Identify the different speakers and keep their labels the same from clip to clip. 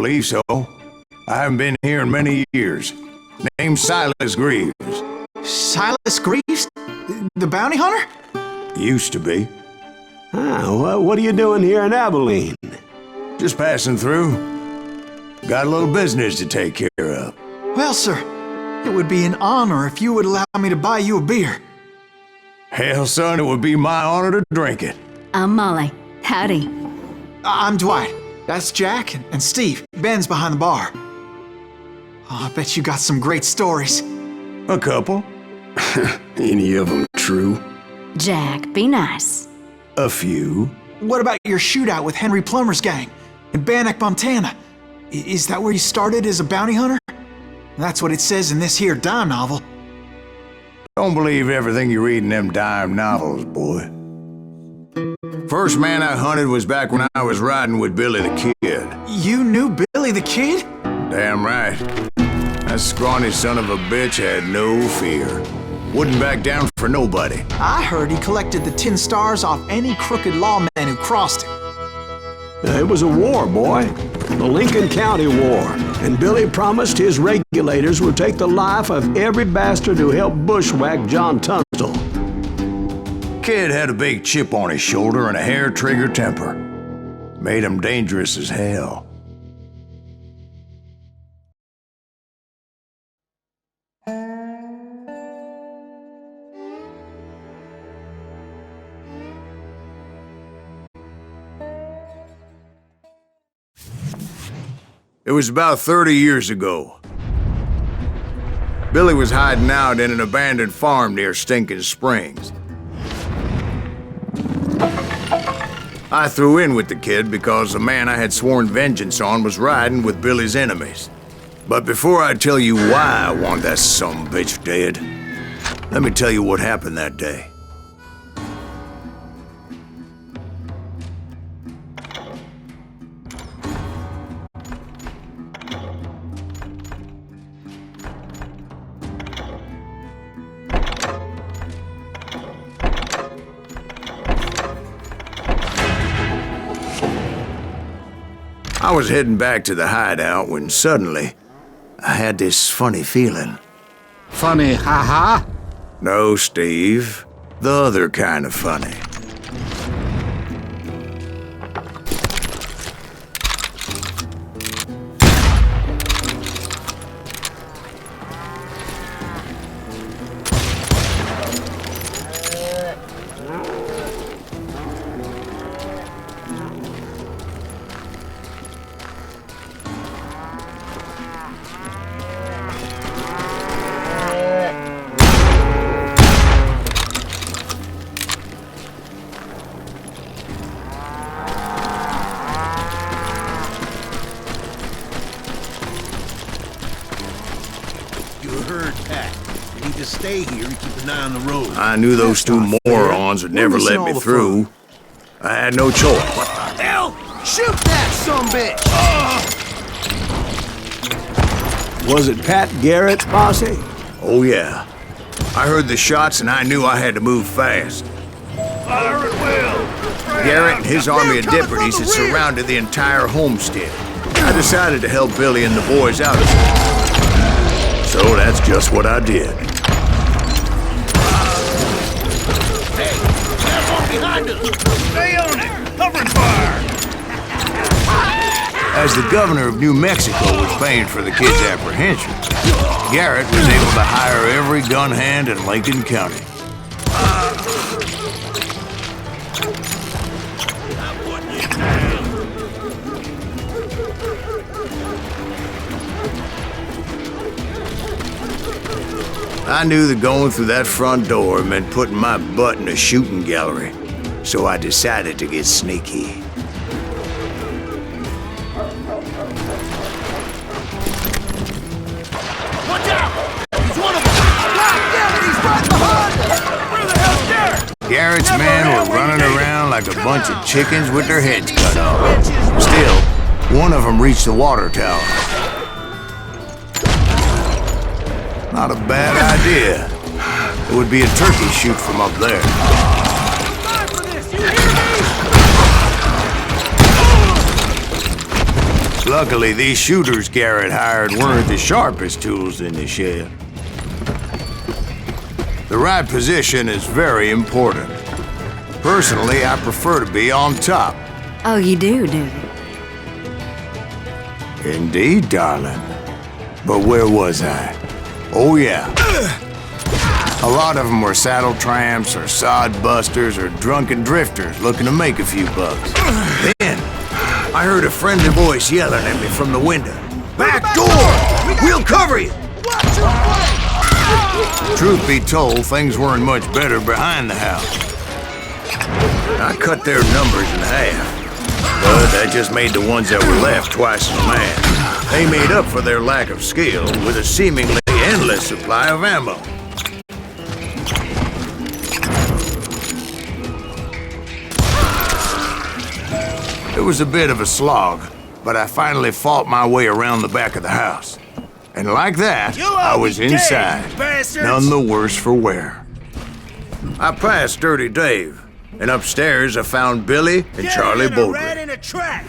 Speaker 1: believe so. I haven't been here in many years. Name's Silas Greaves.
Speaker 2: Silas Greaves? The bounty hunter?
Speaker 1: Used to be.
Speaker 3: What are you doing here in Abilene?
Speaker 1: Just passing through. Got a little business to take care of.
Speaker 2: Well, sir, it would be an honor if you would allow me to buy you a beer.
Speaker 1: Hell, son, it would be my honor to drink it.
Speaker 4: I'm Molly. Howdy.
Speaker 2: I'm Dwight. That's Jack and Steve. Ben's behind the bar. Oh, I bet you got some great stories.
Speaker 1: A couple.
Speaker 3: Any of them true?
Speaker 4: Jack, be nice.
Speaker 1: A few.
Speaker 2: What about your shootout with Henry Plummer's gang in Bannock, Montana? Is that where you started as a bounty hunter? That's what it says in this here dime novel.
Speaker 1: Don't believe everything you read in them dime novels, boy. First man I hunted was back when I was riding with Billy the Kid.
Speaker 2: You knew Billy the Kid?
Speaker 1: Damn right. That scrawny son of a bitch had no fear. Wouldn't back down for nobody.
Speaker 2: I heard he collected the 10 stars off any crooked lawman who crossed him.
Speaker 3: It was a war, boy. The Lincoln County War. And Billy promised his regulators would take the life of every bastard who helped bushwhack John Tunstall.
Speaker 1: Kid had a big chip on his shoulder and a hair-trigger temper. Made him dangerous as hell. It was about 30 years ago. Billy was hiding out in an abandoned farm near Stinking Springs. I threw in with the kid because the man I had sworn vengeance on was riding with Billy's enemies. But before I tell you why I want that sumbitch dead, let me tell you what happened that day. I was heading back to the hideout when suddenly I had this funny feeling.
Speaker 5: Funny, ha-ha?
Speaker 1: No, Steve. The other kind of funny.
Speaker 5: Stay here and keep an eye on the road.
Speaker 1: I knew those two morons would never let me through. I had no choice.
Speaker 5: What the hell? Shoot that sumbitch!
Speaker 3: Was it Pat Garrett's posse?
Speaker 1: Oh yeah. I heard the shots and I knew I had to move fast.
Speaker 5: Fire at will!
Speaker 1: Garrett and his army of deputies had surrounded the entire homestead. I decided to help Billy and the boys out of it. So that's just what I did.
Speaker 5: Behind us! Stay on it! Covering fire!
Speaker 1: As the governor of New Mexico was paying for the kid's apprehension, Garrett was able to hire every gun hand in Lincoln County. I knew that going through that front door meant putting my butt in a shooting gallery, so I decided to get sneaky.
Speaker 5: Watch out! He's one of them! God damn it, he's right behind us! Where the hell's Garrett?
Speaker 1: Garrett's men were running around like a bunch of chickens with their heads cut off. Still, one of them reached the water tower. Not a bad idea. It would be a turkey shoot from up there.
Speaker 5: Time for this, you hear me?
Speaker 1: Luckily, these shooters Garrett hired weren't the sharpest tools in the shed. The right position is very important. Personally, I prefer to be on top.
Speaker 4: Oh, you do you?
Speaker 1: Indeed, darling. But where was I? Oh, yeah. A lot of them were saddle tramps or sod busters or drunken drifters looking to make a few bucks. Then, I heard a friendly voice yelling at me from the window. Back door! We'll cover you!
Speaker 5: Watch your flank!
Speaker 1: Truth be told, things weren't much better behind the house. I cut their numbers in half, but that just made the ones that were left twice as mad. They made up for their lack of skill with a seemingly endless supply of ammo. It was a bit of a slog, but I finally fought my way around the back of the house. And like that, I was inside, none the worse for wear. I passed Dirty Dave, and upstairs I found Billy and Charlie Bowdre.
Speaker 5: Rat in a trap.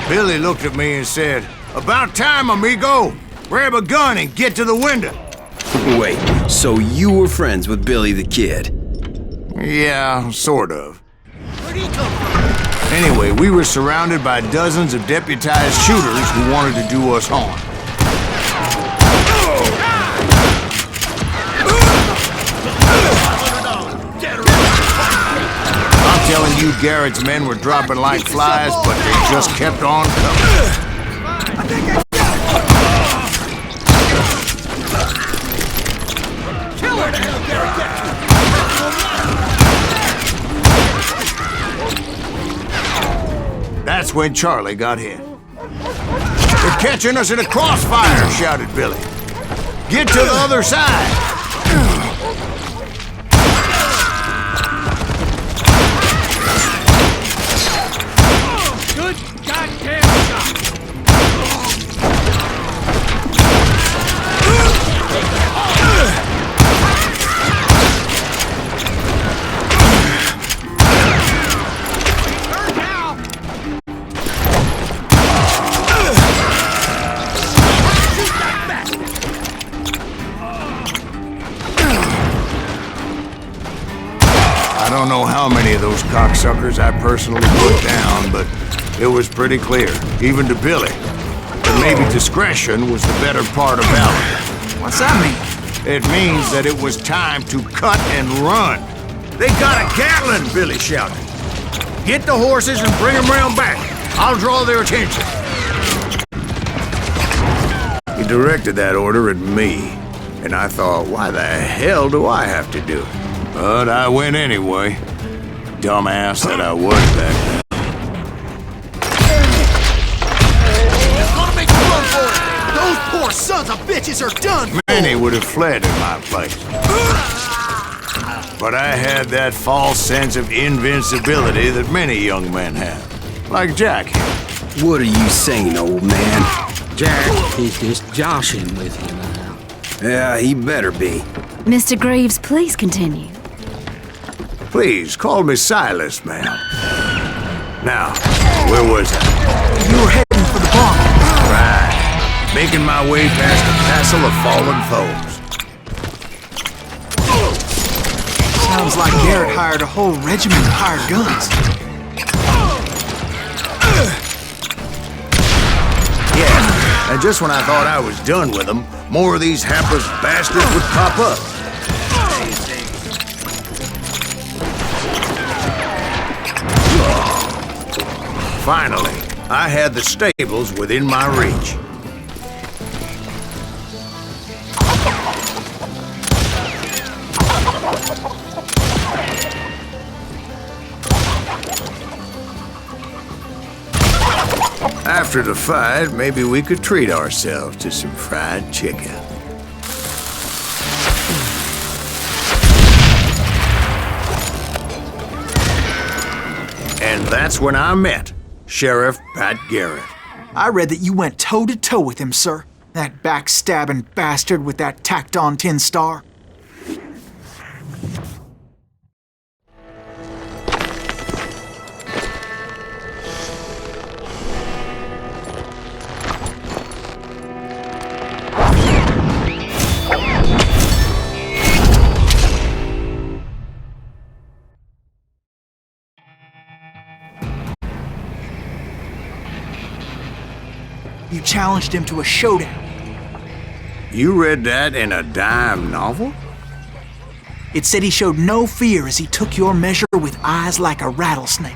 Speaker 1: Billy looked at me and said, "About time, amigo! Grab a gun and get to the window."
Speaker 6: Wait, so you were friends with Billy the Kid?
Speaker 1: Yeah, sort of.
Speaker 5: Where'd he come from?
Speaker 1: Anyway, we were surrounded by dozens of deputized shooters who wanted to do us harm. I'm telling you, Garrett's men were dropping like flies, but they just kept on coming. That's when Charlie got hit. "They're catching us in a crossfire," shouted Billy. "Get to the other side!"
Speaker 5: Good goddamn shot.
Speaker 1: I don't know how many of those cocksuckers I personally put down, but it was pretty clear, even to Billy, that maybe discretion was the better part of valor.
Speaker 2: What's that mean?
Speaker 1: It means that it was time to cut and run. "They got a Gatling!" Billy shouted. "Get the horses and bring them round back. I'll draw their attention." He directed that order at me, and I thought, why the hell do I have to do it? But I went anyway. Dumbass that I was back then.
Speaker 5: It's gonna make you run for it. Those poor sons of bitches are done for.
Speaker 1: Many would have fled in my place. But I had that false sense of invincibility that many young men have. Like Jack here.
Speaker 6: What are you saying, old man?
Speaker 7: Jack, he's just joshing with you now.
Speaker 6: Yeah, he better be.
Speaker 4: Mr. Greaves, please continue.
Speaker 1: Please, call me Silas, ma'am. Now, where was I?
Speaker 2: You were heading for the bomb.
Speaker 1: Right. Making my way past a castle of fallen foes.
Speaker 2: Sounds like Garrett hired a whole regiment of hired guns.
Speaker 1: Yeah, and just when I thought I was done with them, more of these hapless bastards would pop up. Finally, I had the stables within my reach. After the fight, maybe we could treat ourselves to some fried chicken. And that's when I met Sheriff Pat Garrett.
Speaker 2: I read that you went toe-to-toe with him, sir. That backstabbing bastard with that tacked-on tin star. You challenged him to a showdown.
Speaker 1: You read that in a dime novel?
Speaker 2: It said he showed no fear as he took your measure with eyes like a rattlesnake.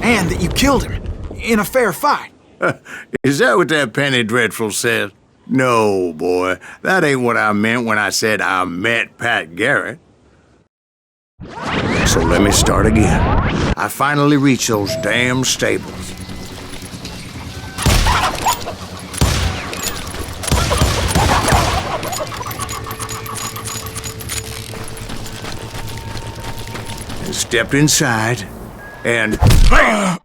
Speaker 2: And that you killed him in a fair fight.
Speaker 1: Is that what that penny dreadful said? No, boy. That ain't what I meant when I said I met Pat Garrett. So let me start again. I finally reached those damn stables. And stepped inside, and BAM!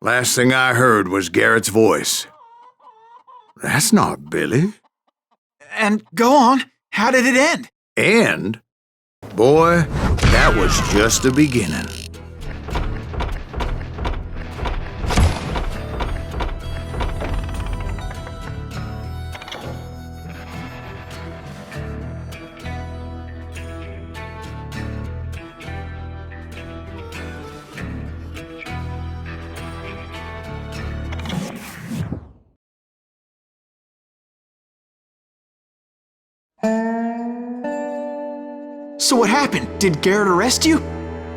Speaker 1: Last thing I heard was Garrett's voice. That's not Billy.
Speaker 2: And go on, how did it end?
Speaker 1: And, boy, that was just the beginning.
Speaker 2: So what happened? Did Garrett arrest you?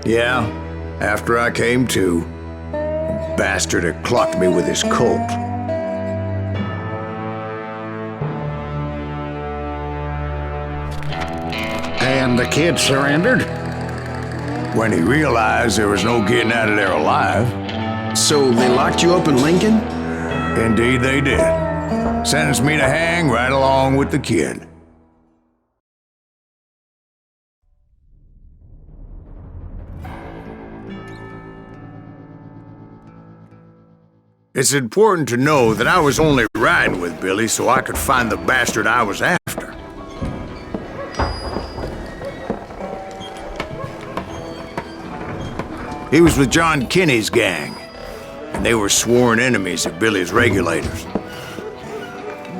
Speaker 1: Yeah, after I came to, the bastard had clocked me with his Colt.
Speaker 8: And the kid surrendered?
Speaker 1: When he realized there was no getting out of there alive.
Speaker 6: So they locked you up in Lincoln?
Speaker 1: Indeed they did. Sentenced me to hang right along with the kid. It's important to know that I was only riding with Billy so I could find the bastard I was after. He was with John Kinney's gang, and they were sworn enemies of Billy's regulators.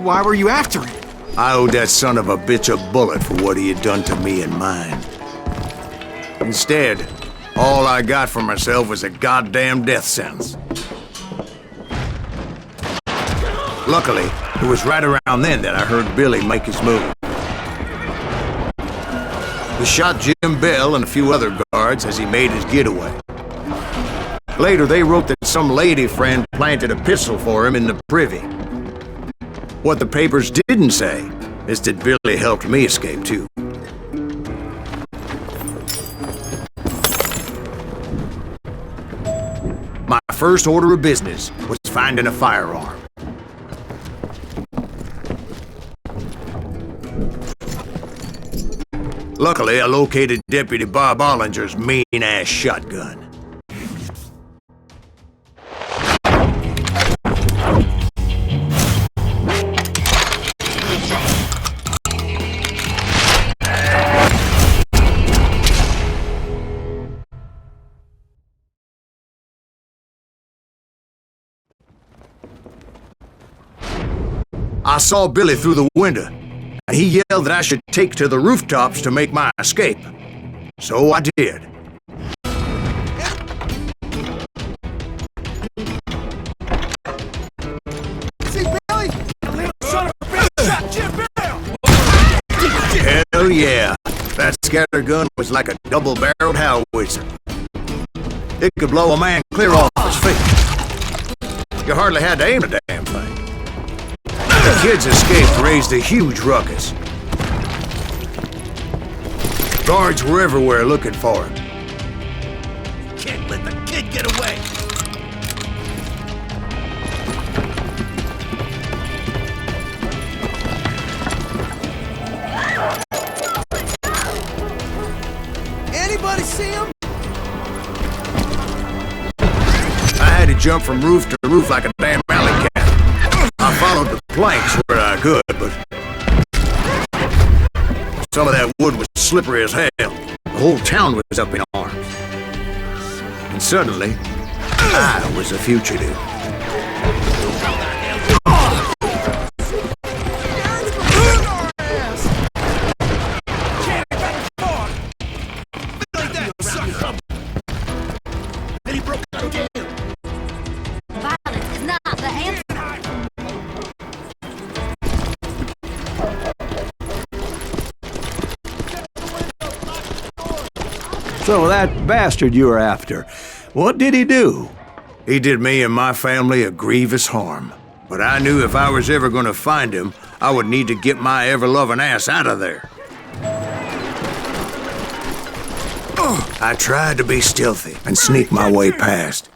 Speaker 2: Why were you after him?
Speaker 1: I owed that son of a bitch a bullet for what he had done to me and mine. Instead, all I got for myself was a goddamn death sentence. Luckily, it was right around then that I heard Billy make his move. He shot Jim Bell and a few other guards as he made his getaway. Later, they wrote that some lady friend planted a pistol for him in the privy. What the papers didn't say is that Billy helped me escape, too. My first order of business was finding a firearm. Luckily, I located Deputy Bob Ollinger's mean-ass shotgun. I saw Billy through the window, and he yelled that I should take to the rooftops to make my escape. So I did.
Speaker 5: See Billy? Little son of a bitch shot Jim Bell!
Speaker 1: Hell yeah. That scatter gun was like a double-barreled howitzer. It could blow a man clear off his feet. You hardly had to aim the damn thing. The kid's escape raised a huge ruckus. Guards were everywhere looking for him.
Speaker 5: Can't let the kid get away. Anybody see him?
Speaker 1: I had to jump from roof to roof like a damn alley cat. I followed the planks where I could, but some of that wood was slippery as hell. The whole town was up in arms. And suddenly, I was a fugitive.
Speaker 4: Violence is not the answer.
Speaker 3: So that bastard you were after, what did he do?
Speaker 1: He did me and my family a grievous harm. But I knew if I was ever going to find him, I would need to get my ever-loving ass out of there. I tried to be stealthy and sneak my way past.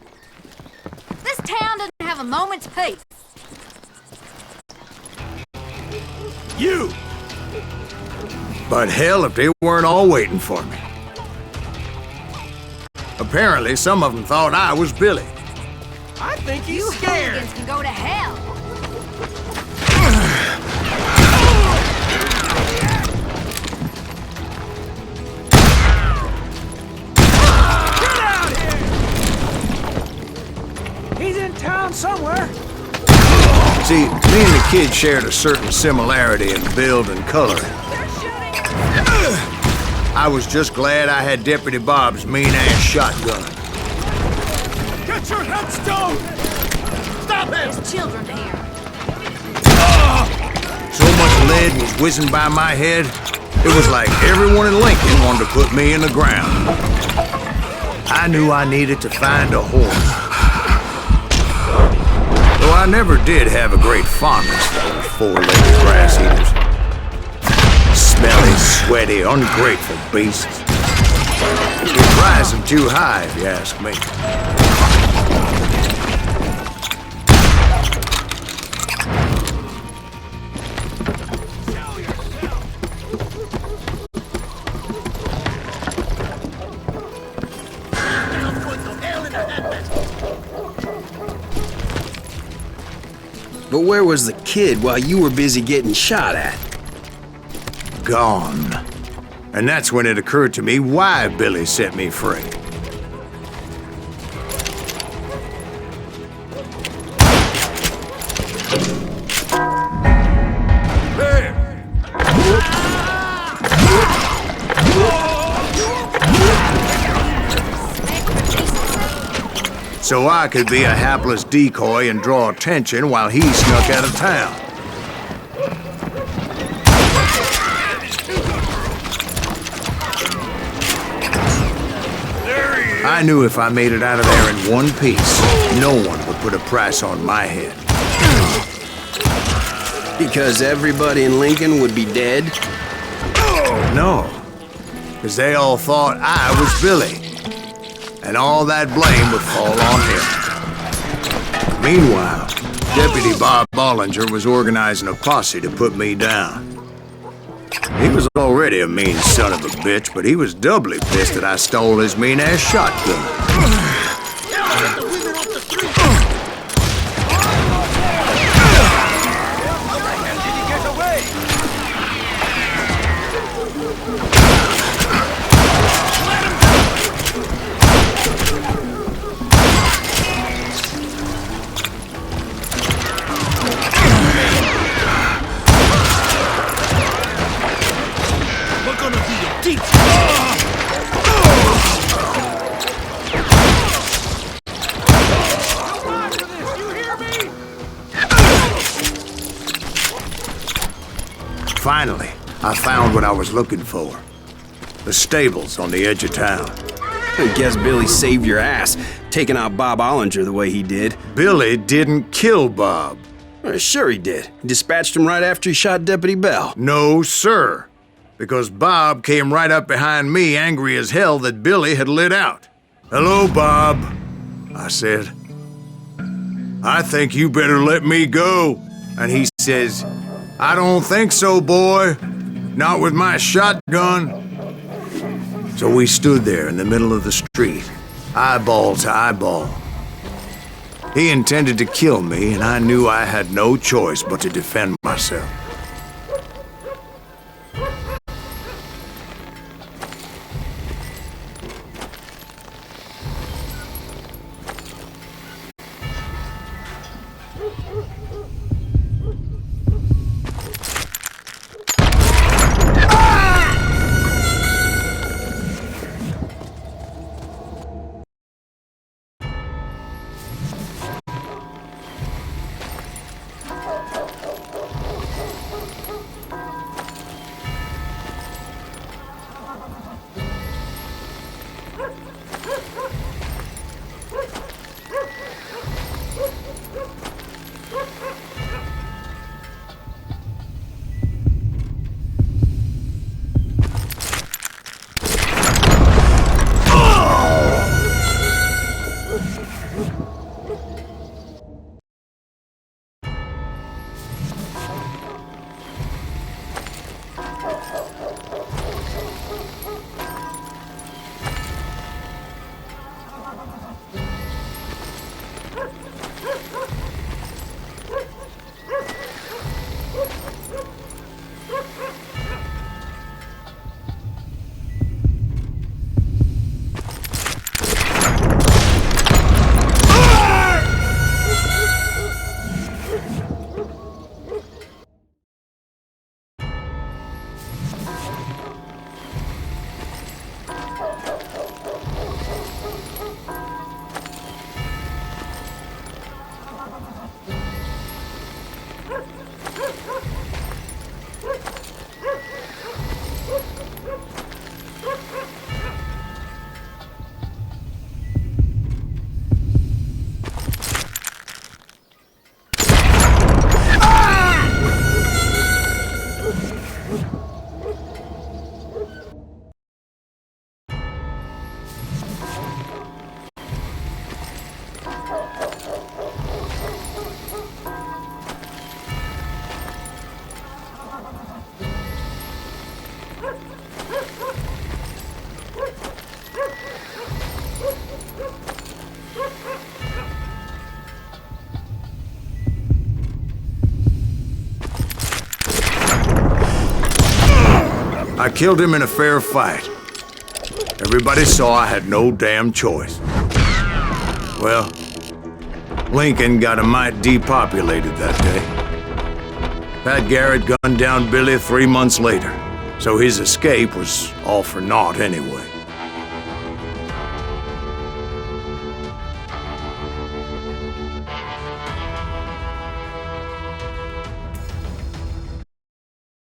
Speaker 4: This town doesn't have a moment's peace.
Speaker 5: You!
Speaker 1: But hell, if they weren't all waiting for me. Apparently, some of them thought I was Billy.
Speaker 5: I think he's
Speaker 4: You
Speaker 5: scared.
Speaker 4: hooligans can go to hell.
Speaker 2: He's in town somewhere.
Speaker 1: See, me and the kid shared a certain similarity in build and color. I was just glad I had Deputy Bob's mean-ass shotgun.
Speaker 5: Get your headstone! Stop him!
Speaker 4: There's children here.
Speaker 1: So much lead was whizzing by my head, it was like everyone in Lincoln wanted to put me in the ground. I knew I needed to find a horse. Though I never did have a great fondness for those four-legged grass eaters. Smelly, sweaty, ungrateful beasts. You prize them too high, if you ask me.
Speaker 6: But where was the kid while you were busy getting shot at?
Speaker 1: Gone. And that's when it occurred to me why Billy set me free. So I could be a hapless decoy and draw attention while he snuck out of town. I knew if I made it out of there in one piece, no one would put a price on my head.
Speaker 6: Because everybody in Lincoln would be dead?
Speaker 1: No, because they all thought I was Billy, and all that blame would fall on him. Meanwhile, Deputy Bob Bollinger was organizing a posse to put me down. He was already a mean son of a bitch, but he was doubly pissed that I stole his mean-ass shotgun.
Speaker 5: Get the women off the street! How did he get away? We're gonna be a deep.
Speaker 1: Finally, I found what I was looking for. The stables on the edge of town.
Speaker 6: I guess Billy saved your ass, taking out Bob Ollinger the way he did.
Speaker 1: Billy didn't kill Bob.
Speaker 6: Sure he did. He dispatched him right after he shot Deputy Bell.
Speaker 1: No, sir. Because Bob came right up behind me, angry as hell that Billy had lit out. "Hello, Bob," I said. "I think you better let me go." And he says, "I don't think so, boy. Not with my shotgun." So we stood there in the middle of the street, eyeball to eyeball. He intended to kill me, and I knew I had no choice but to defend myself. I killed him in a fair fight. Everybody saw I had no damn choice. Well, Lincoln got a mite depopulated that day. Pat Garrett gunned down Billy 3 months later, so his escape was all for naught anyway.